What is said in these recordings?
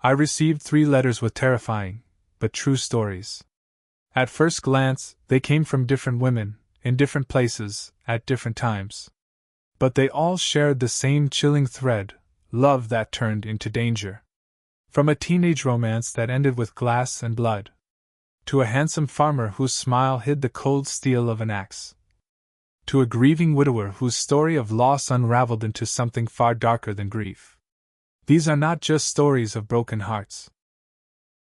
I received 3 letters with terrifying, but true stories. At first glance, they came from different women, in different places, at different times. But they all shared the same chilling thread: love that turned into danger. From a teenage romance that ended with glass and blood, to a handsome farmer whose smile hid the cold steel of an axe, to a grieving widower whose story of loss unraveled into something far darker than grief. These are not just stories of broken hearts.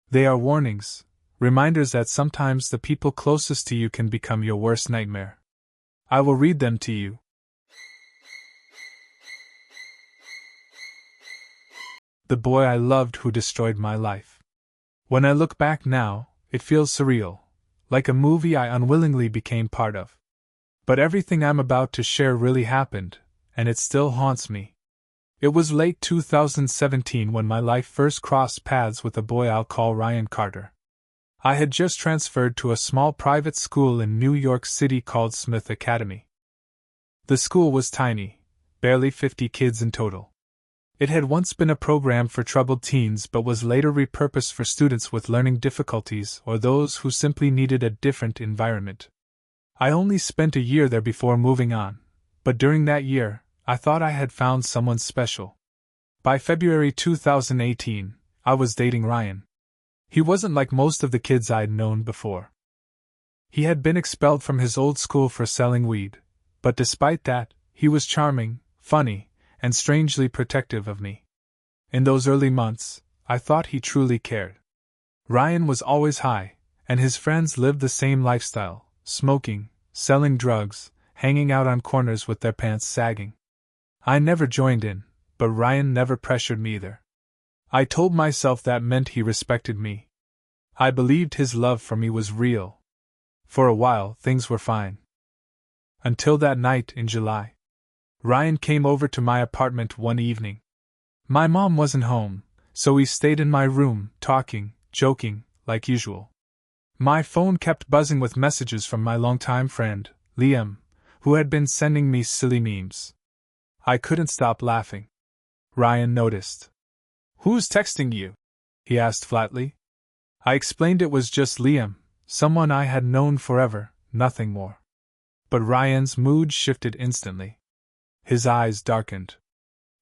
They are warnings, reminders that sometimes the people closest to you can become your worst nightmare. I will read them to you. The boy I loved who destroyed my life. When I look back now, it feels surreal, like a movie I unwillingly became part of. But everything I'm about to share really happened, and it still haunts me. It was late 2017 when my life first crossed paths with a boy I'll call Ryan Carter. I had just transferred to a small private school in New York City called Smith Academy. The school was tiny, barely 50 kids in total. It had once been a program for troubled teens but was later repurposed for students with learning difficulties or those who simply needed a different environment. I only spent a year there before moving on, but during that year, I thought I had found someone special. By February 2018, I was dating Ryan. He wasn't like most of the kids I'd known before. He had been expelled from his old school for selling weed, but despite that, he was charming, funny, and strangely protective of me. In those early months, I thought he truly cared. Ryan was always high, and his friends lived the same lifestyle: smoking, selling drugs, hanging out on corners with their pants sagging. I never joined in, but Ryan never pressured me either. I told myself that meant he respected me. I believed his love for me was real. For a while, things were fine. Until that night in July. Ryan came over to my apartment one evening. My mom wasn't home, so we stayed in my room, talking, joking, like usual. My phone kept buzzing with messages from my longtime friend, Liam, who had been sending me silly memes. I couldn't stop laughing. Ryan noticed. "Who's texting you?" he asked flatly. I explained it was just Liam, someone I had known forever, nothing more. But Ryan's mood shifted instantly. His eyes darkened.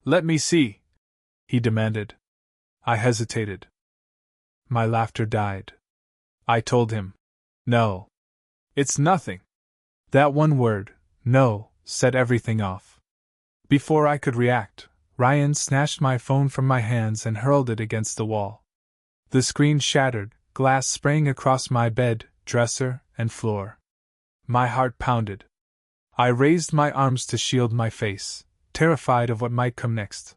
"Let me see," he demanded. I hesitated. My laughter died. I told him, "No. It's nothing." That one word, "no," set everything off. Before I could react, Ryan snatched my phone from my hands and hurled it against the wall. The screen shattered, glass spraying across my bed, dresser, and floor. My heart pounded. I raised my arms to shield my face, terrified of what might come next.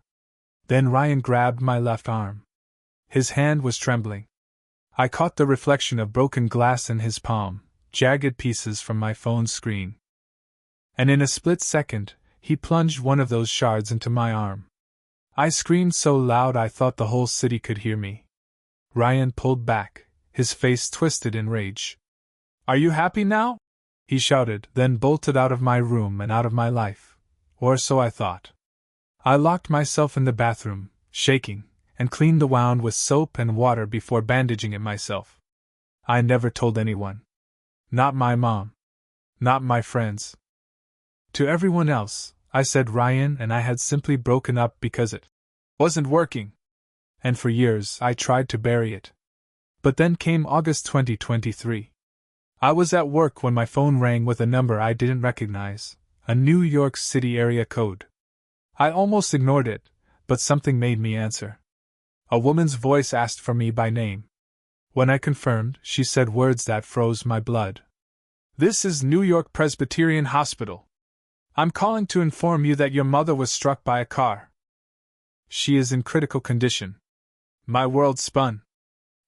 Then Ryan grabbed my left arm. His hand was trembling. I caught the reflection of broken glass in his palm, jagged pieces from my phone's screen. And in a split second, he plunged one of those shards into my arm. I screamed so loud I thought the whole city could hear me. Ryan pulled back, his face twisted in rage. "Are you happy now?" he shouted, then bolted out of my room and out of my life. Or so I thought. I locked myself in the bathroom, shaking, and cleaned the wound with soap and water before bandaging it myself. I never told anyone. Not my mom. Not my friends. To everyone else, I said Ryan and I had simply broken up because it wasn't working. And for years I tried to bury it. But then came August 2023. I was at work when my phone rang with a number I didn't recognize, a New York City area code. I almost ignored it, but something made me answer. A woman's voice asked for me by name. When I confirmed, she said words that froze my blood. "This is New York Presbyterian Hospital. I'm calling to inform you that your mother was struck by a car. She is in critical condition." My world spun.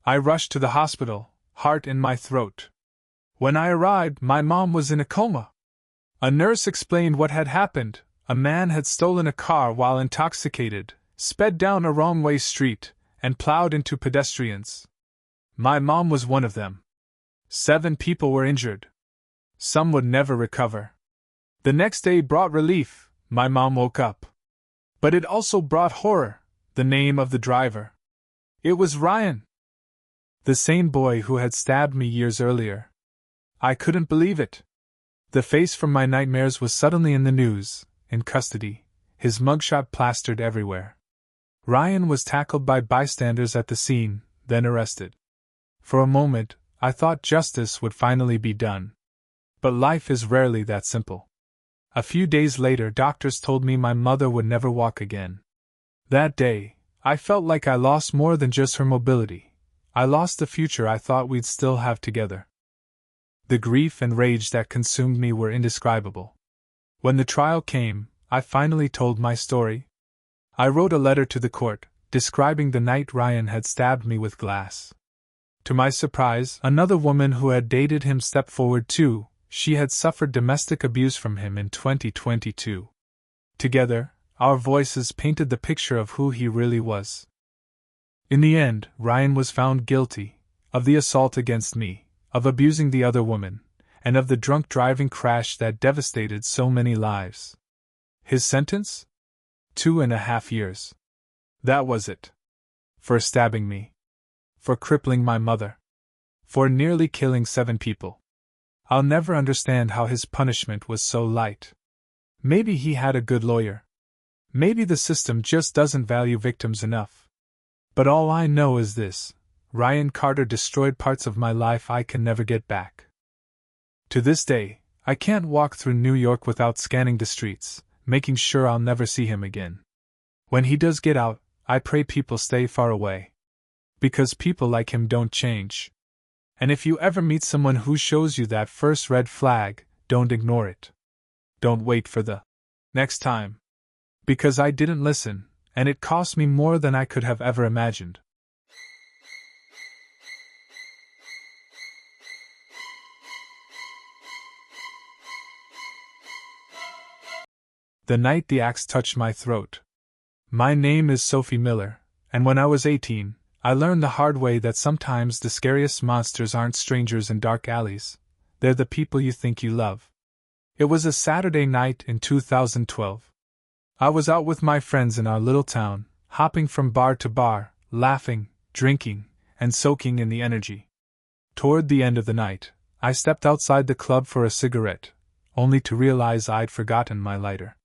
I rushed to the hospital, heart in my throat. When I arrived, my mom was in a coma. A nurse explained what had happened. A man had stolen a car while intoxicated, sped down a wrong-way street, and plowed into pedestrians. My mom was one of them. 7 people were injured. Some would never recover. The next day brought relief. My mom woke up. But it also brought horror, the name of the driver. It was Ryan! The same boy who had stabbed me years earlier. I couldn't believe it. The face from my nightmares was suddenly in the news, in custody, his mugshot plastered everywhere. Ryan was tackled by bystanders at the scene, then arrested. For a moment, I thought justice would finally be done. But life is rarely that simple. A few days later, doctors told me my mother would never walk again. That day, I felt like I lost more than just her mobility. I lost the future I thought we'd still have together. The grief and rage that consumed me were indescribable. When the trial came, I finally told my story. I wrote a letter to the court, describing the night Ryan had stabbed me with glass. To my surprise, another woman who had dated him stepped forward too. She had suffered domestic abuse from him in 2022. Together, our voices painted the picture of who he really was. In the end, Ryan was found guilty of the assault against me, of abusing the other woman, and of the drunk driving crash that devastated so many lives. His sentence? 2.5 years. That was it. For stabbing me. For crippling my mother. For nearly killing 7 people. I'll never understand how his punishment was so light. Maybe he had a good lawyer. Maybe the system just doesn't value victims enough. But all I know is this: Ryan Carter destroyed parts of my life I can never get back. To this day, I can't walk through New York without scanning the streets, making sure I'll never see him again. When he does get out, I pray people stay far away. Because people like him don't change. And if you ever meet someone who shows you that first red flag, don't ignore it. Don't wait for the next time. Because I didn't listen, and it cost me more than I could have ever imagined. The night the axe touched my throat. My name is Sophie Miller, and when I was 18, I learned the hard way that sometimes the scariest monsters aren't strangers in dark alleys, they're the people you think you love. It was a Saturday night in 2012. I was out with my friends in our little town, hopping from bar to bar, laughing, drinking, and soaking in the energy. Toward the end of the night, I stepped outside the club for a cigarette, only to realize I'd forgotten my lighter.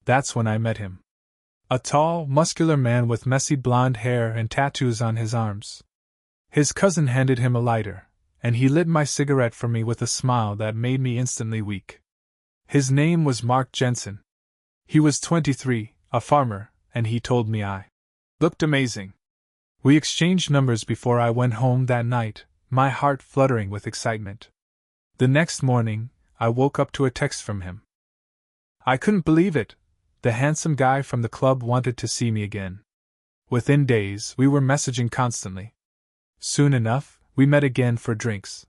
That's when I met him. A tall, muscular man with messy blonde hair and tattoos on his arms. His cousin handed him a lighter, and he lit my cigarette for me with a smile that made me instantly weak. His name was Mark Jensen. He was 23, a farmer, and he told me I looked amazing. We exchanged numbers before I went home that night, my heart fluttering with excitement. The next morning, I woke up to a text from him. I couldn't believe it. The handsome guy from the club wanted to see me again. Within days, we were messaging constantly. Soon enough, we met again for drinks.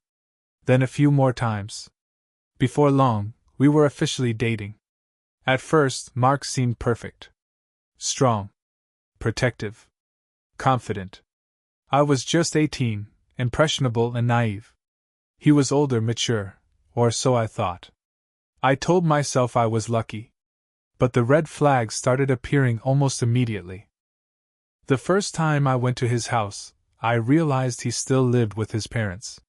Then a few more times. Before long, we were officially dating. At first, Mark seemed perfect. Strong. Protective. Confident. I was just 18, impressionable and naive. He was older, mature, or so I thought. I told myself I was lucky. But the red flags started appearing almost immediately. The first time I went to his house, I realized he still lived with his parents.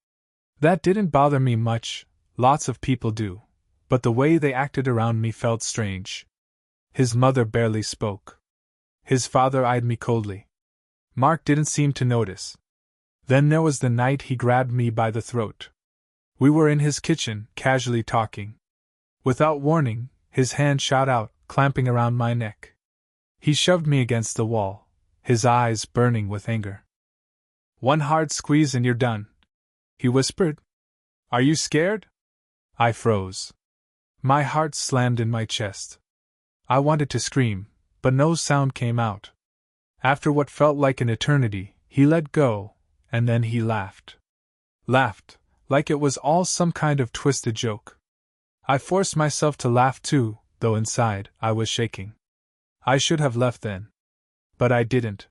That didn't bother me much, lots of people do, but the way they acted around me felt strange. His mother barely spoke. His father eyed me coldly. Mark didn't seem to notice. Then there was the night he grabbed me by the throat. We were in his kitchen, casually talking. Without warning, his hand shot out, clamping around my neck. He shoved me against the wall, his eyes burning with anger. "One hard squeeze and you're done," he whispered. "Are you scared?" I froze. My heart slammed in my chest. I wanted to scream, but no sound came out. After what felt like an eternity, he let go, and then he laughed. Laughed, like it was all some kind of twisted joke. I forced myself to laugh too, though inside, I was shaking. I should have left then. But I didn't.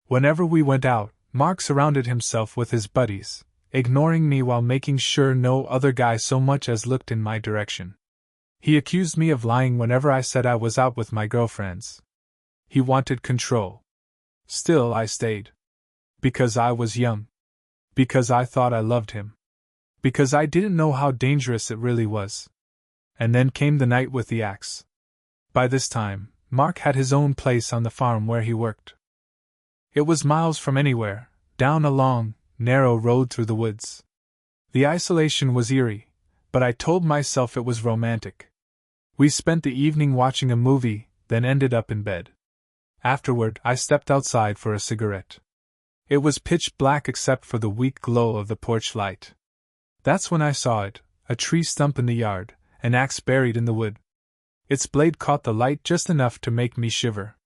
Whenever we went out, Mark surrounded himself with his buddies, ignoring me while making sure no other guy so much as looked in my direction. He accused me of lying whenever I said I was out with my girlfriends. He wanted control. Still, I stayed. Because I was young. Because I thought I loved him. Because I didn't know how dangerous it really was. And then came the night with the axe. By this time, Mark had his own place on the farm where he worked. It was miles from anywhere, down a long, narrow road through the woods. The isolation was eerie, but I told myself it was romantic. We spent the evening watching a movie, then ended up in bed. Afterward, I stepped outside for a cigarette. It was pitch black except for the weak glow of the porch light. That's when I saw it, a tree stump in the yard, an axe buried in the wood. Its blade caught the light just enough to make me shiver.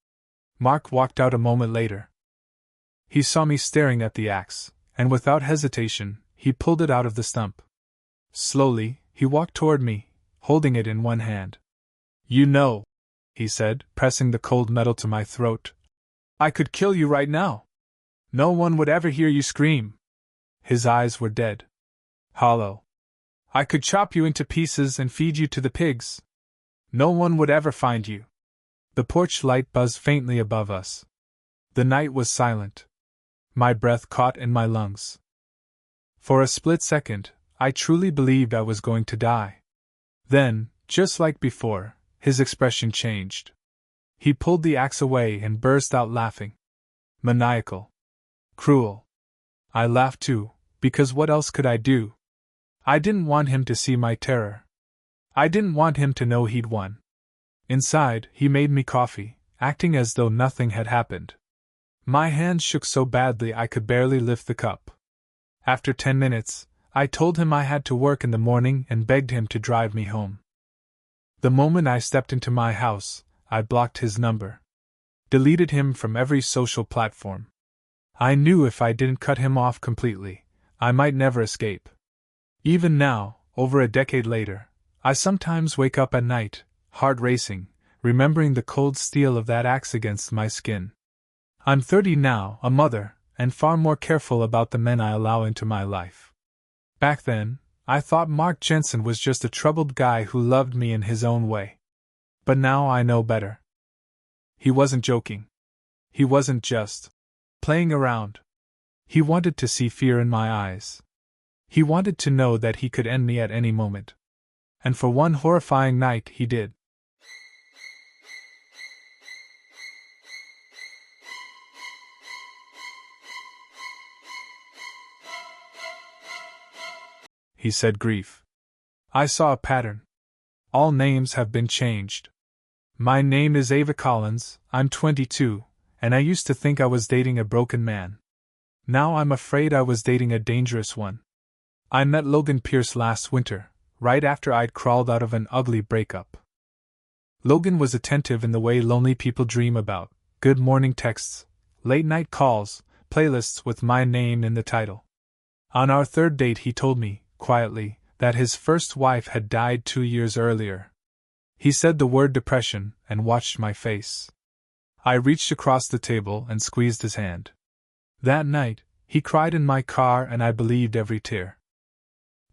Mark walked out a moment later. He saw me staring at the axe, and without hesitation, he pulled it out of the stump. Slowly, he walked toward me, holding it in one hand. "You know," he said, pressing the cold metal to my throat, "I could kill you right now. No one would ever hear you scream." His eyes were dead. Hollow. "I could chop you into pieces and feed you to the pigs. No one would ever find you." The porch light buzzed faintly above us. The night was silent. My breath caught in my lungs. For a split second, I truly believed I was going to die. Then, just like before, his expression changed. He pulled the axe away and burst out laughing. Maniacal. Cruel. I laughed too, because what else could I do? I didn't want him to see my terror. I didn't want him to know he'd won. Inside, he made me coffee, acting as though nothing had happened. My hands shook so badly I could barely lift the cup. After 10 minutes, I told him I had to work in the morning and begged him to drive me home. The moment I stepped into my house, I blocked his number. Deleted him from every social platform. I knew if I didn't cut him off completely, I might never escape. Even now, over a decade later, I sometimes wake up at night, heart racing, remembering the cold steel of that axe against my skin. I'm 30 now, a mother, and far more careful about the men I allow into my life. Back then, I thought Mark Jensen was just a troubled guy who loved me in his own way. But now I know better. He wasn't joking. He wasn't just playing around. He wanted to see fear in my eyes. He wanted to know that he could end me at any moment. And for one horrifying night, he did. He said, "Grief. I saw a pattern. All names have been changed. My name is Ava Collins, I'm 22, and I used to think I was dating a broken man. Now I'm afraid I was dating a dangerous one. I met Logan Pierce last winter, right after I'd crawled out of an ugly breakup. Logan was attentive in the way lonely people dream about: good morning texts, late night calls, playlists with my name in the title. On our third date he told me, quietly, that his first wife had died 2 years earlier. He said the word depression and watched my face. I reached across the table and squeezed his hand. That night, he cried in my car and I believed every tear.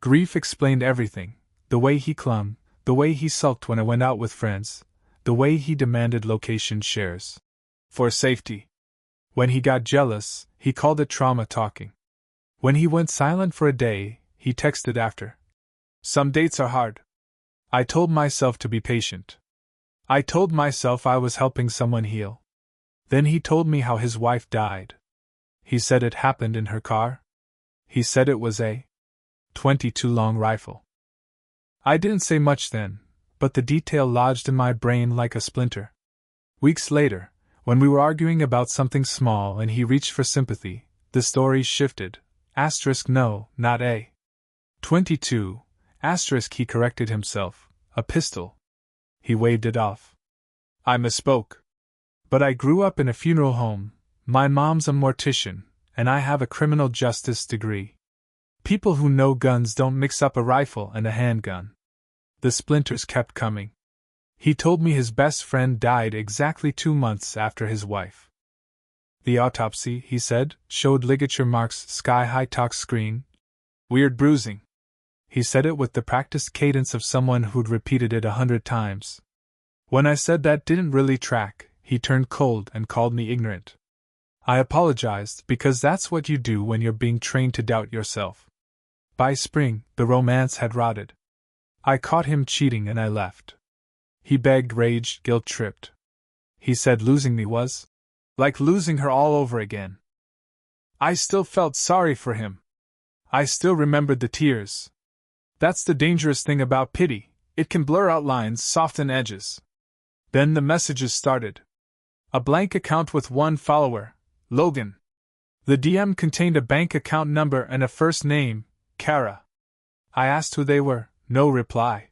Grief explained everything: the way he clung, the way he sulked when I went out with friends, the way he demanded location shares. For safety. When he got jealous, he called it trauma talking. When he went silent for a day, he texted after. Some dates are hard. I told myself to be patient. I told myself I was helping someone heal. Then he told me how his wife died. He said it happened in her car. He said it was a .22 long rifle. I didn't say much then, but the detail lodged in my brain like a splinter. Weeks later, when we were arguing about something small and he reached for sympathy, the story shifted. No, not a .22, he corrected himself, a pistol. He waved it off. I misspoke. But I grew up in a funeral home, my mom's a mortician, and I have a criminal justice degree. People who know guns don't mix up a rifle and a handgun. The splinters kept coming. He told me his best friend died exactly 2 months after his wife. The autopsy, he said, showed ligature marks sky-high touch screen. Weird bruising. He said it with the practiced cadence of someone who'd repeated it 100 times. When I said that didn't really track, he turned cold and called me ignorant. I apologized because that's what you do when you're being trained to doubt yourself. By spring, the romance had rotted. I caught him cheating and I left. He begged, raged, guilt-tripped. He said losing me was like losing her all over again. I still felt sorry for him. I still remembered the tears. That's the dangerous thing about pity, it can blur out lines, soften edges. Then the messages started. A blank account with one follower, Logan. The DM contained a bank account number and a first name, Kara. I asked who they were, no reply.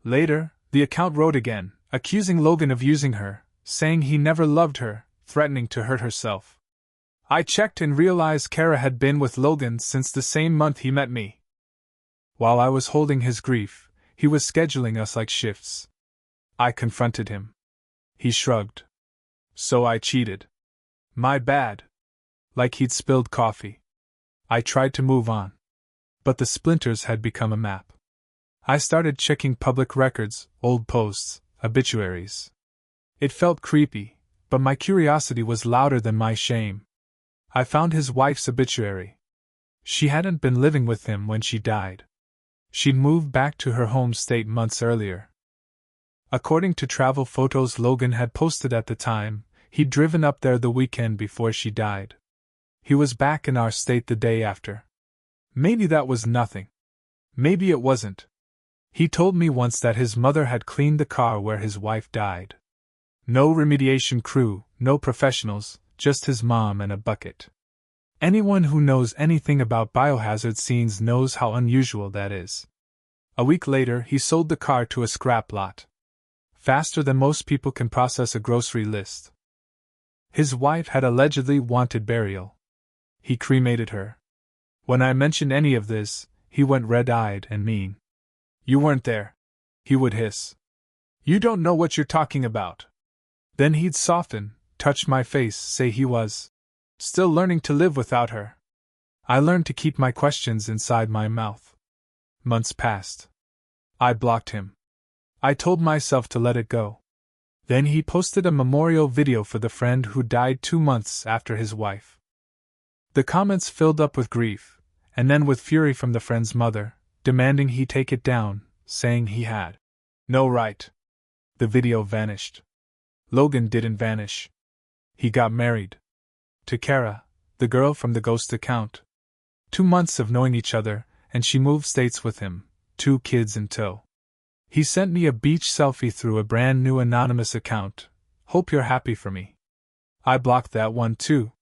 Later, the account wrote again, accusing Logan of using her, saying he never loved her, threatening to hurt herself. I checked and realized Kara had been with Logan since the same month he met me. While I was holding his grief, he was scheduling us like shifts. I confronted him. He shrugged. So I cheated. My bad. Like he'd spilled coffee. I tried to move on. But the splinters had become a map. I started checking public records, old posts, obituaries. It felt creepy, but my curiosity was louder than my shame. I found his wife's obituary. She hadn't been living with him when she died. She'd moved back to her home state months earlier. According to travel photos Logan had posted at the time, he'd driven up there the weekend before she died. He was back in our state the day after. Maybe that was nothing. Maybe it wasn't. He told me once that his mother had cleaned the car where his wife died. No remediation crew, no professionals, just his mom and a bucket. Anyone who knows anything about biohazard scenes knows how unusual that is. A week later, he sold the car to a scrap lot. Faster than most people can process a grocery list. His wife had allegedly wanted burial. He cremated her. When I mentioned any of this, he went red-eyed and mean. You weren't there, he would hiss. You don't know what you're talking about. Then he'd soften, touch my face, say he was still learning to live without her. I learned to keep my questions inside my mouth. Months passed. I blocked him. I told myself to let it go. Then he posted a memorial video for the friend who died 2 months after his wife. The comments filled up with grief, and then with fury from the friend's mother, demanding he take it down, saying he had no right. The video vanished. Logan didn't vanish. He got married. To Kara, the girl from the ghost account. 2 months of knowing each other, and she moved states with him, 2 kids in tow. He sent me a beach selfie through a brand new anonymous account. Hope you're happy for me. I blocked that one too.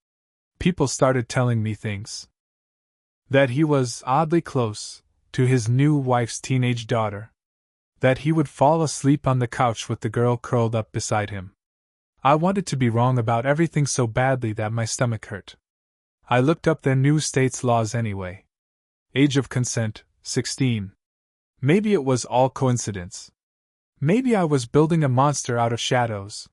People started telling me things. That he was oddly close to his new wife's teenage daughter. That he would fall asleep on the couch with the girl curled up beside him. I wanted to be wrong about everything so badly that my stomach hurt. I looked up their new state's laws anyway. Age of consent, 16. Maybe it was all coincidence. Maybe I was building a monster out of shadows.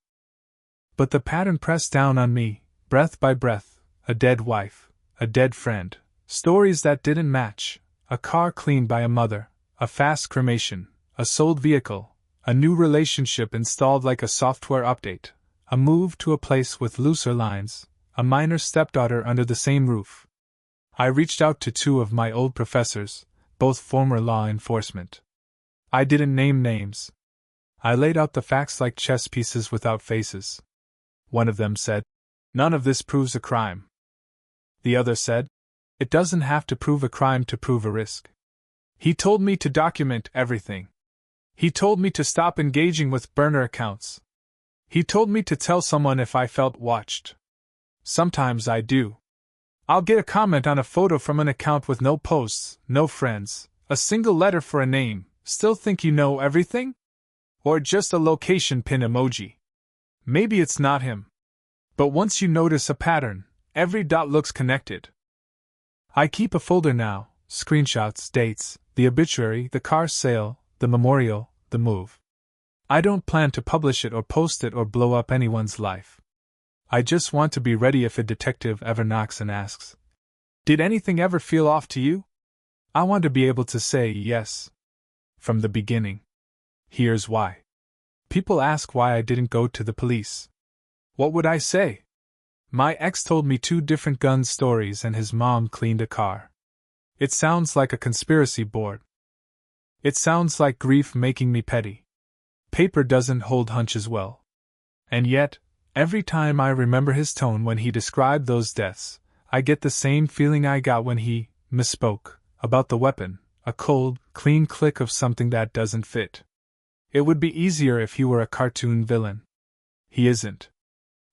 But the pattern pressed down on me, breath by breath, a dead wife, a dead friend, stories that didn't match, a car cleaned by a mother, a fast cremation, a sold vehicle, a new relationship installed like a software update, a move to a place with looser lines, a minor stepdaughter under the same roof. I reached out to 2 of my old professors, both former law enforcement. I didn't name names. I laid out the facts like chess pieces without faces. One of them said, "None of this proves a crime." The other said, "It doesn't have to prove a crime to prove a risk." He told me to document everything. He told me to stop engaging with burner accounts. He told me to tell someone if I felt watched. Sometimes I do. I'll get a comment on a photo from an account with no posts, no friends, a single letter for a name, still think you know everything? Or just a location pin emoji. Maybe it's not him. But once you notice a pattern, every dot looks connected. I keep a folder now, screenshots, dates, the obituary, the car sale, the memorial, the move. I don't plan to publish it or post it or blow up anyone's life. I just want to be ready if a detective ever knocks and asks, "Did anything ever feel off to you?" I want to be able to say yes. From the beginning. Here's why. People ask why I didn't go to the police. What would I say? My ex told me 2 different gun stories and his mom cleaned a car. It sounds like a conspiracy board. It sounds like grief making me petty. Paper doesn't hold hunches well. And yet, every time I remember his tone when he described those deaths, I get the same feeling I got when he misspoke about the weapon, a cold, clean click of something that doesn't fit. It would be easier if he were a cartoon villain. He isn't.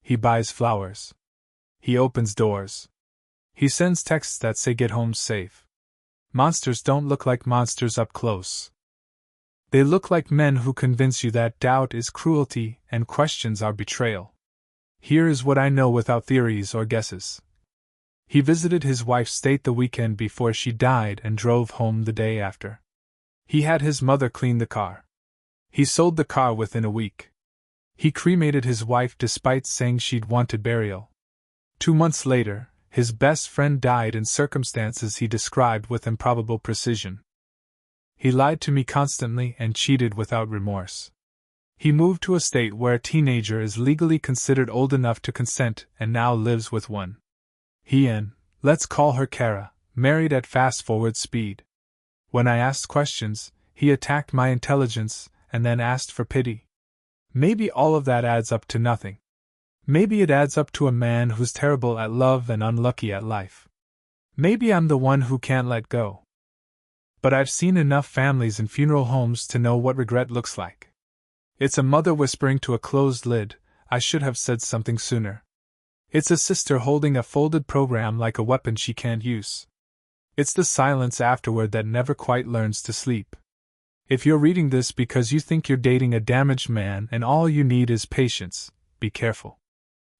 He buys flowers. He opens doors. He sends texts that say get home safe. Monsters don't look like monsters up close. They look like men who convince you that doubt is cruelty and questions are betrayal. Here is what I know without theories or guesses. He visited his wife's state the weekend before she died and drove home the day after. He had his mother clean the car. He sold the car within a week. He cremated his wife despite saying she'd wanted burial. 2 months later, his best friend died in circumstances he described with improbable precision. He lied to me constantly and cheated without remorse. He moved to a state where a teenager is legally considered old enough to consent and now lives with one. He and, let's call her Kara, married at fast-forward speed. When I asked questions, he attacked my intelligence and then asked for pity. Maybe all of that adds up to nothing. Maybe it adds up to a man who's terrible at love and unlucky at life. Maybe I'm the one who can't let go. But I've seen enough families in funeral homes to know what regret looks like. It's a mother whispering to a closed lid, I should have said something sooner. It's a sister holding a folded program like a weapon she can't use. It's the silence afterward that never quite learns to sleep. If you're reading this because you think you're dating a damaged man and all you need is patience, be careful.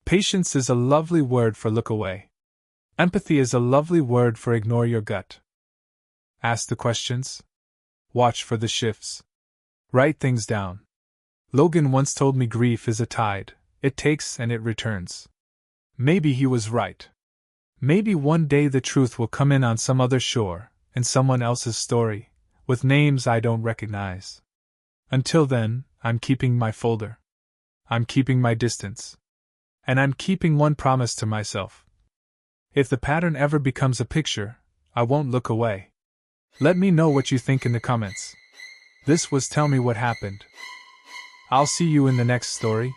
Patience is a lovely word for look away. Empathy is a lovely word for ignore your gut. Ask the questions. Watch for the shifts. Write things down. Logan once told me grief is a tide, it takes and it returns. Maybe he was right. Maybe one day the truth will come in on some other shore, in someone else's story, with names I don't recognize. Until then, I'm keeping my folder. I'm keeping my distance. And I'm keeping one promise to myself. If the pattern ever becomes a picture, I won't look away. Let me know what you think in the comments. This was Tell Me What Happened. I'll see you in the next story.